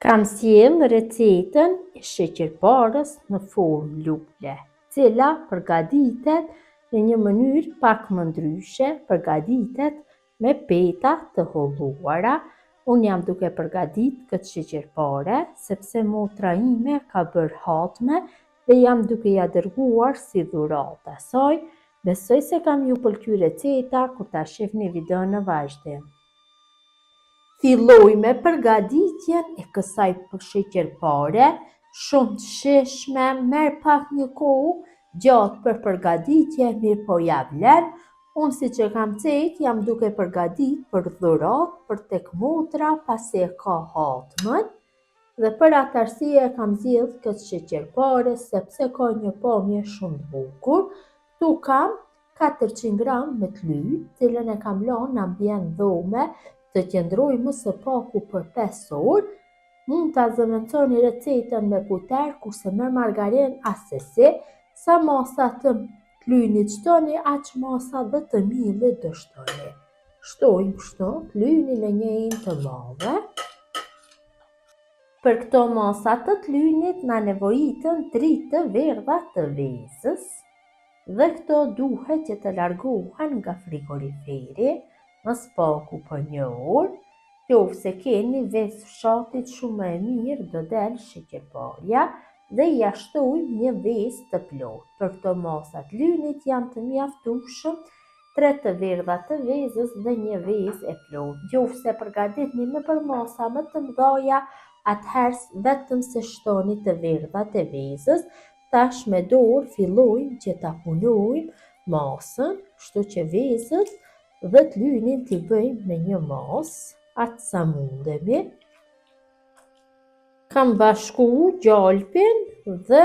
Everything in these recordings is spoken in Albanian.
Kam sjell recetën e sheqerparës në formë lule, cila përgatitet në një mënyrë pak më ndryshe, përgatitet me peta të holluara. Unë jam duke përgatit këtë sheqerpare sepse motra ime ka bërë hatme dhe jam duke ja dërguar si dhuratë asaj. Besoj se kam ju pëlqyer receta kur ta shihni videon në vazhdim. Filloj me përgatitjen e kësaj sheqerpare, shumë të shishme, merr pak një kohë gjatë për përgatitje, mirë po ja vlen. Unë si që kam thënë, jam duke përgatit për dhuratë për tek motra pasi e ka hatmën dhe për atë arsye kam zgjedh këtë sheqerpare sepse ka një pamje shumë të bukur. Tu kam 400 gram me tlyj, cilën e kam lënë në ambient dhome të qëndroj më së paku për 5 orë. Mund ta zëvendësoni recetën me puter kurse me margarinë asesi. Sa masa të tlyjnit shtoni, aq masa dhe të miellit do shtoni. Shtojmë kështu tlyjnin në një enë të madhe. Për këto masa të tlyjnit na nevojitën 3 të verdha të vezës dhe këto duhet që të largohen nga frigoriferi më spaku për 1 orë. Nëse keni vezë fshatit shumë e mirë, do del sheqerparja dhe ja shtojmë një vezë të plotë. Për këto masa të tlyjnit janë të mjaftueshëm 3 të verdha të vezës dhe një vezë e plotë. Nëse përgatitni me për masa më të mëdha, atëherë vetëm se shtoni të verdhat e vezës. Tash me dorë fillojmë që ta punojmë masën, kështu që vezët dhe tlyjnin t'i bëjmë në një masë, atë sa mundemi. Kam bashku gjalpin dhe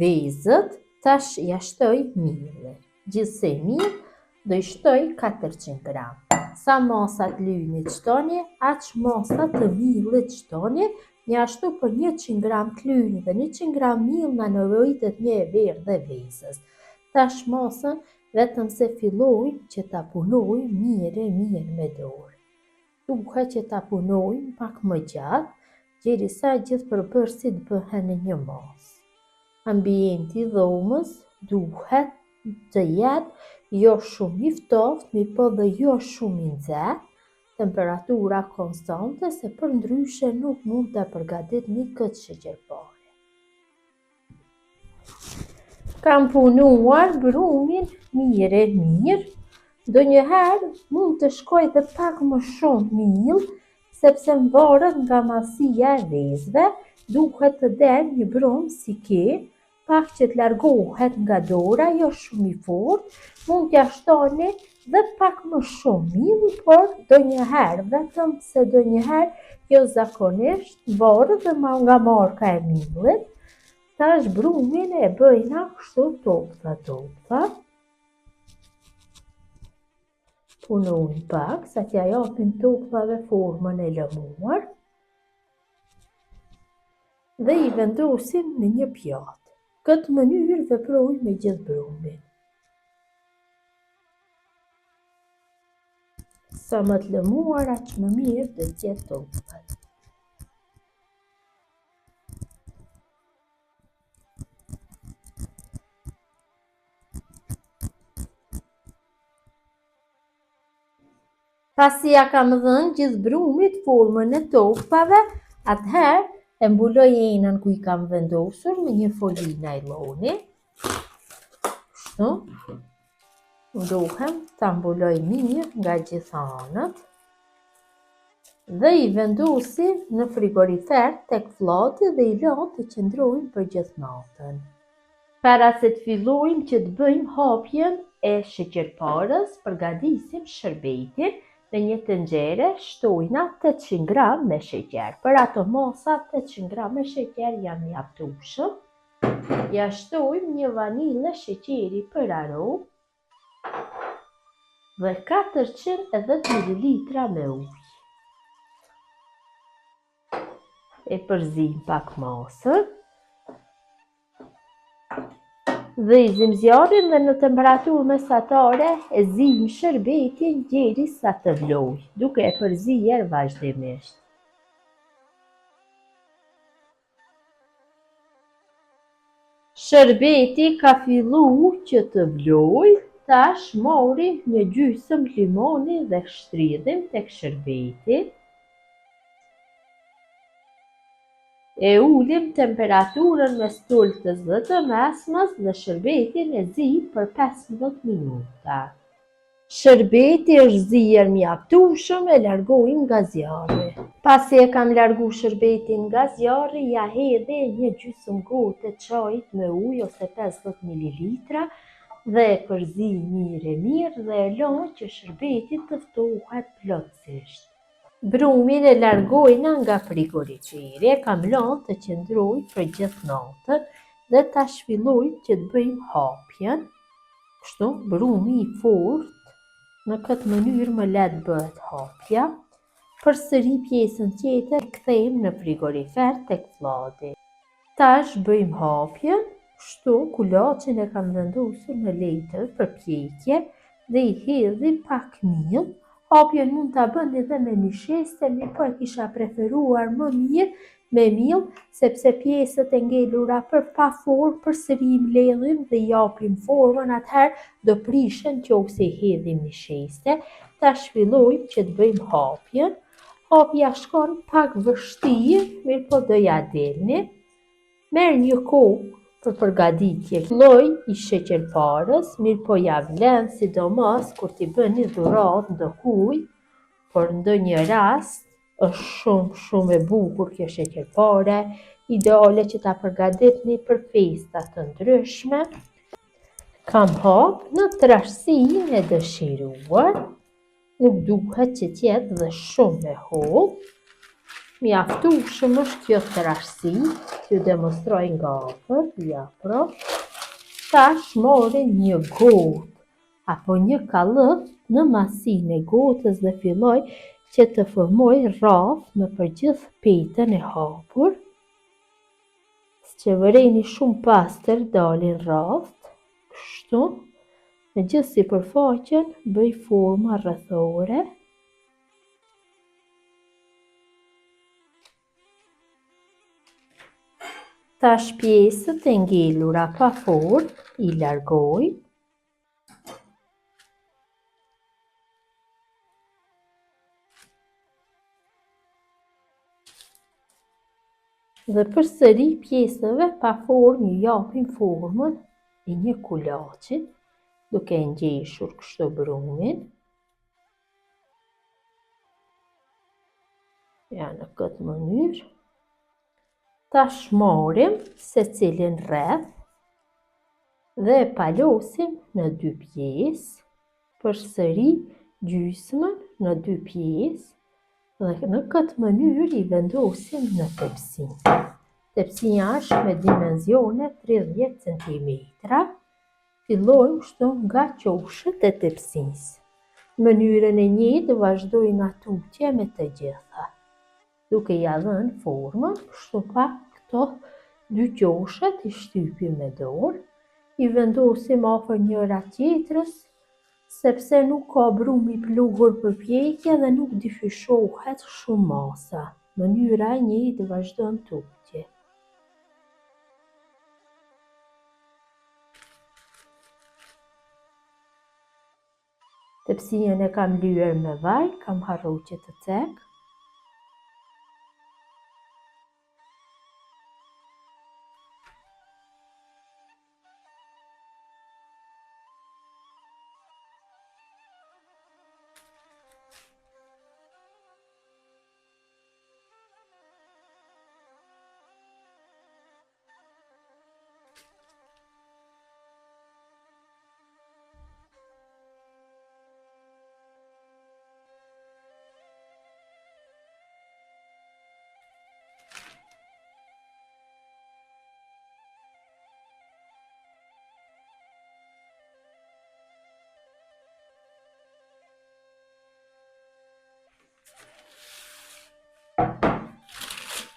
vezët, tash ja shtoj mielin. Gjithsej miell do i shtoj 400 gram. Sa masa të tlyjnit shtoni, aq masa të miellit shtoni. Një ashtu për 100 gram tlyjn dhe 100 gram miell na nevojitet një e verdhë e vezës. Tash masën vetëm se fillojmë që ta punojmë mirë me dorë. Duhet që ta punojmë pak më gjatë, derisa gjithë përbërësit bëhen në një masë. Ambienti i dhomës duhet të jetë jo shumë i ftoftë, mirë po dhe jo shumë i nxehtë, temperatura konstante, se për ndryshe nuk mund të përgatitni këtë sheqerpare. Kam punuar brumin mirë. Ndonjëherë mund të shkoj dhe pak më shumë miell, sepse varet nga masia e vezëve. Duhet të del një brum si ky, pak që të largohet nga dora, jo shumë i fortë. Mund t'ja shtoni dhe pak më shumë miell, por ndonjëherë, vetëm se ndonjëherë jo zakonisht, varet dhe nga marka e miellit. Tash brumin e bëjna kështu topta. Punojmë pak sa t'ja japim toptave formën e lëmuar dhe i vendosim në një pjatë. Këtë mënyrë veprojmë me gjithë brumin. Sa më të lëmuar, aq më mirë do të jetë toptat. Pasi ja kam dhënë gjithë brumit formën e toptave, atëherë e mbuloj enën ku i kam vendosur me një foli najloni. Kështu. Ndohem ta mbuloj mirë nga gjitha anët dhe i vendosi në frigorifer tek fllati dhe i lë të qëndrojnë për gjithë natën. Para se të fillojmë që të bëjmë hapjen e sheqerparës, përgatisim shërbetin. Në një tenxhere shtojna 800 gram me sheqer. Për ato masa 800 gram me sheqer janë mjaftueshëm. Ja shtojmë një vanilë sheqeri për aromë dhe 410 ml me ujë. E përzim pak masën dhe i zim zjarrin dhe në temperaturë mesatare e zim shërbetin derisa të vlojë, duke e përzier vazhdimisht. Shërbeti ka fillu që të vloj, tash mori një gjysmë limoni dhe shtridhim tek shërbeti. E ulim temperaturën mes tultës dhe të mesmes dhe shërbetin e zi për 15 minuta. Shërbeti është zier mjaftueshëm, e largojmë nga zjarri. Pasi e kam largu shërbetin nga zjarri, ja hedhi një gjysmë gotë çajit me ujë ose 50 ml dhe e përzi mirë dhe e lëm që shërbeti të ftohet plotësisht. Brumin e largojna nga frigoriferi, e kam lënë të qëndroj për gjithë natën dhe tash fillojmë që të bëjmë hapjen. Kështu, brumi i fortë, në këtë mënyrë më lehtë bëhet hapja. Përsëri pjesën tjetër kthejmë në frigorifer tek vlladi. Tash bëjmë hapjen, kështu kulaçin e kam vendosur në letër për pjekje dhe i hedhi pak miell. Hapjen mund ta bëni edhe me nisheste, mirë po e kisha preferuar më mirë me miell, sepse pjesët e ngelura për pa formë përsëri i mbledhim dhe i japim formën, atëherë do prishen nëse i hedhim nisheste. Tash fillojmë që të bëjmë hapjen. Hapja shkon pak vështirë, mirë po do ja delni. Merr një kokë për përgatitje lloj i sheqerparës, mirë po ja vlen sidomos kur t'i bëni dhuratë ndokujt, por në ndonjë rast është shumë e bukur kjo sheqerpare, ideale që ta përgatitni për festa të ndryshme. Kam hap në trashësinë e dëshiruar, nuk duhet që t'jetë dhe shumë e hollë. Mjaftueshëm është kjo trashësi, t'ju demonstroj nga afër, ja pra. Tash mori një gotë apo një kallëth në masinë e gotës dhe filloj që të formoj rrafë në përgjithë petën e hapur. Që vëreni shumë pastër dalin rrafët, kështu. Në gjithë sipërfaqen bëj forma rrethore. Tash pjesët e ngelura pa formë i largoj. Dhe përsëri pjesëve pa formë i japim formën e një kulaçi, duke ngjeshur kështu brumin. Ja, në këtë mënyrë. Tash marrim secilin rreth dhe e palosim në 2 pjesë, përsëri gjysmën në 2 pjesë dhe në këtë mënyrë i vendosim në tepsi. Tepsia është me dimensione 30 cm. Fillojmë kështu nga qofshët e tepsisë. Mënyrën e njëjtë vazhdojnë atutje me të gjitha, duke ja dhënë formën, kështu pa këto 2 qoshet i shtypim me dorë, i vendosim afër njëra tjetrës, sepse nuk ka brum i pluhur për pjekje dhe nuk dyfishohet shumë masa. Mënyra e njëjtë vazhdon tutje. Tepsien e kam lyer me vaj, kam harru që të cek.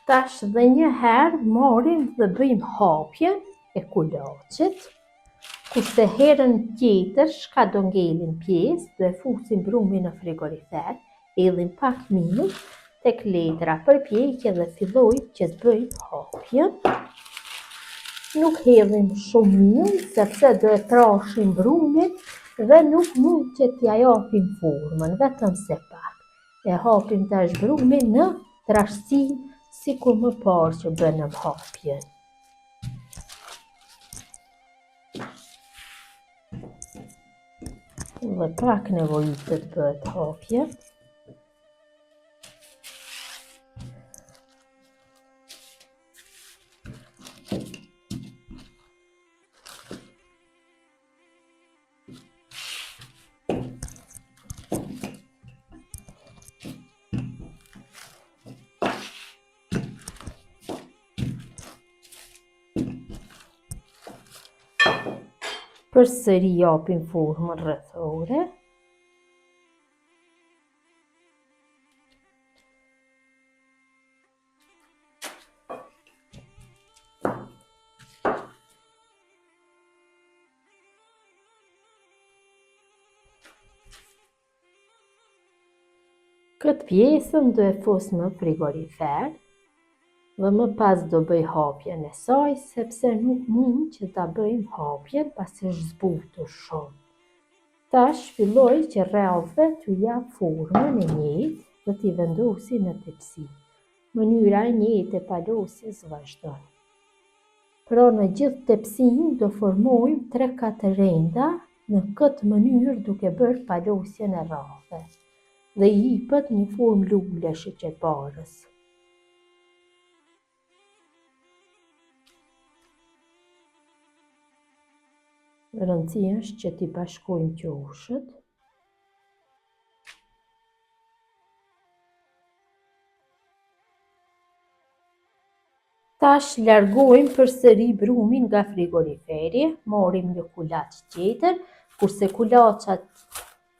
Tash dhe një herë marrim dhe bëjmë hapjen e kulaçit, kurse herën tjetër shka do ngelin pjesë, do e fusim brumin në frigorifer, hedhim pak miell tek letra për pjekje dhe fillojmë që të bëjmë hapjen. Nuk hedhim shumë miell sepse do e trashim brumin dhe nuk mund që t'ja japim formën, vetëm se pak. E hapim tash brumin në trashësinë sikur më parë që bënëm hapjen. Dhe pak nevojitet bëhet hapje. Përsëri japim formën rrethore. Këtë pjesën do e fus në frigorifer dhe më pas do bëj hapjen e saj, sepse nuk mund që ta bëjmë hapjen pasi është zbutur shumë. Tash filloj që rrellve t'u jap formën e njëjtë dhe t'i vendosi në tepsi. Mënyra e njëjtë e palosjes vazhdon. Pra në gjithë tepsinë do formojmë 3-4 renda në këtë mënyrë duke bërë palosjen e rrallve. Dhe i jepet një formë lule sheqerparës. Rëndësia është që t'i bashkojmë qoshët. Tash largojmë përsëri brumin nga frigoriferi, marrim një kulaç tjetër, kurse kulaçat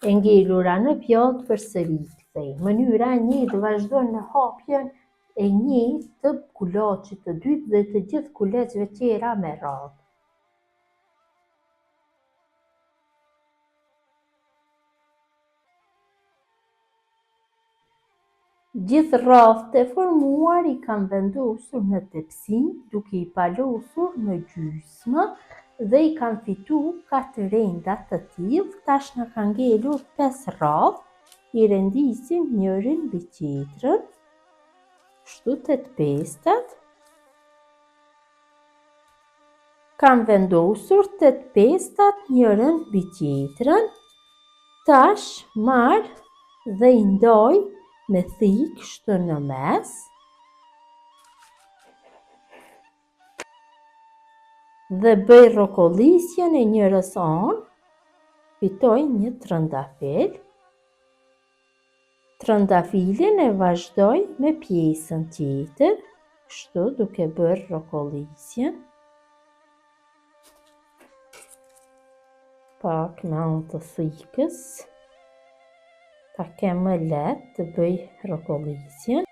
e ngelura në pjatë përsëri kthejmë. Mënyra e njëjtë vazhdon në hapjen e njëjtë të kulaçit të dytë dhe të gjithë kulaçve tjera me radhë. Gjithë rrafët e formuar i kam vendosur në tepsi duke i palosur në gjysmë dhe i kam fitu 4 renda të tillë. Tash na ka ngelur 5 rrafë, i rendisim njërin mbi tjetrën, kështu 8 pestat. Kam vendosur 8 pestat njërin mbi tjetrën. Tash marr dhe i ndoj me thikë kështu në mes. Dhe bëj rrokollisjen e njërës anë, fitoj një trëndafil. Trëndafilin e vazhdoj me pjesën tjetër, kështu duke bërë rrokollisjen. Pak me anë të thikës, ta kem më lehtë të bëj rrokollisjen.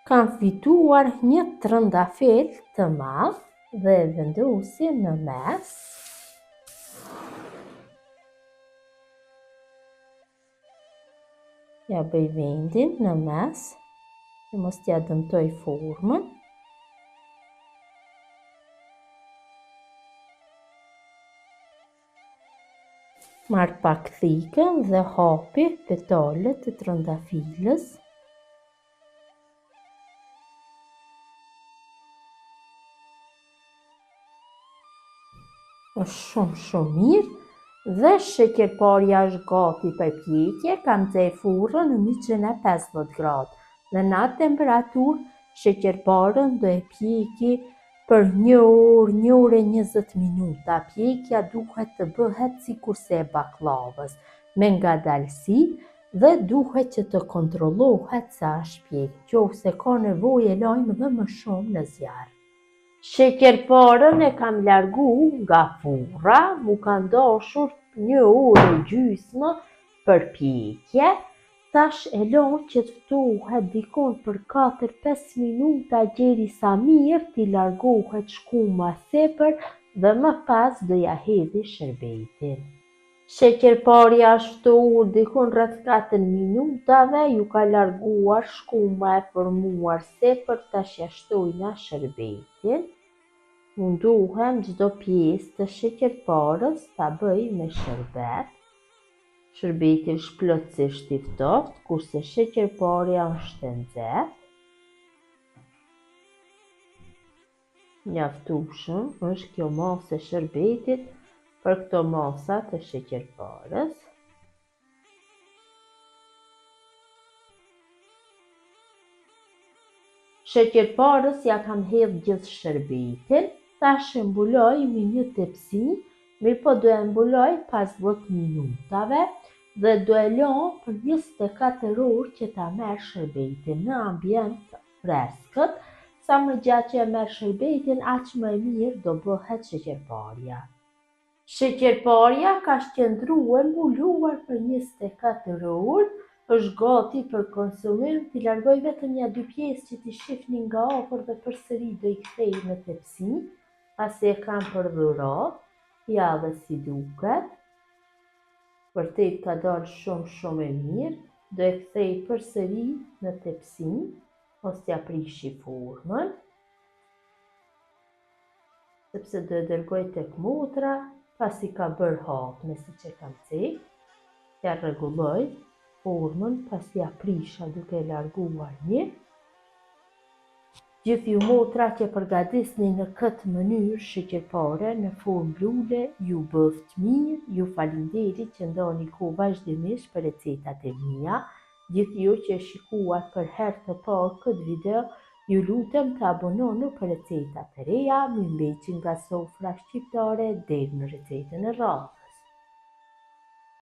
Kam fituar një trëndafil të madh dhe e vendosim në mes. Ja bëj vendin në mes, që mos t'ja dëmtoj formën. Marr pak thikën dhe hapi petalet e trëndafilës. Është shumë mirë dhe sheqerparja është gati për pjekje. Kam nxjerr furrën në 150 gradë dhe në atë temperaturë sheqerparën do e pjeki për 1 orë, 1 orë e 20 minuta. Pjekja duhet të bëhet sikurse e baklavës, me ngadalësi dhe duhet që të kontrollohet sa është pjekë. Nëse ka nevojë e lajmë dhe më shumë në zjarr. Sheqerparën e kam largu nga furra, mu ka dashur 1 orë e gjysmë për pjekje. Tash e lëm që të ftohet dikon për 4-5 minuta derisa mirë t'i largohet shkuma sepër dhe më pas do ja hedhi shërbetin. Sheqerparja është ftuar dikon rreth 4 minutave, ju ka larguar shkuma e formuar sepër. Tash ja shtojna shërbetin. Munduhem çdo pjesë të sheqerparës ta bëj me sherbet. Sherbeti është plotësisht i ftohtë, kurse sheqerparja është e nxehtë. Mjaftueshëm është kjo masë e sherbetit për këto masa të sheqerparës. Sheqerparës ja kam hedhë gjithë sherbetin, tash e mbuloj me një tepsi, mirëpo do e mbuloj pas 10 minutave dhe do e lë për 24 orë që ta merr sherbetin në ambient freskët. Sa më gjatë që e merr sherbetin, aq më e mirë do bëhet sheqerparja. Sheqerparja ka qëndruar mbuluar për 24 orë, është gati për konsumim. T'i largoj vetëm 1-2 pjesë që t'i shihni nga afër dhe përsëri do i kthej në tepsi, pasi e kam përdhurat, ja dhe si duket. Vërtet ka dalë shumë e mirë, do e kthej përsëri në tepsi, ose t'ja prishi furmën, sepse do e dërgoj tek motra, pasi ka bërë hapme siç e kam thënë. Ja rregulloj formën pasi ja prisha duke e larguar një. Gjithë ju motra që përgatisni në këtë mënyrë sheqerpare në formë lule, ju bëft mirë, ju falinderit që ndani kohë vazhdimisht për recetat e mia. Gjithë ju që shikuat për herë të parë këtë video, ju lutem të abononi për recetat e reja, më mbeqi nga sofra shqiptare deri në recetën e radhë.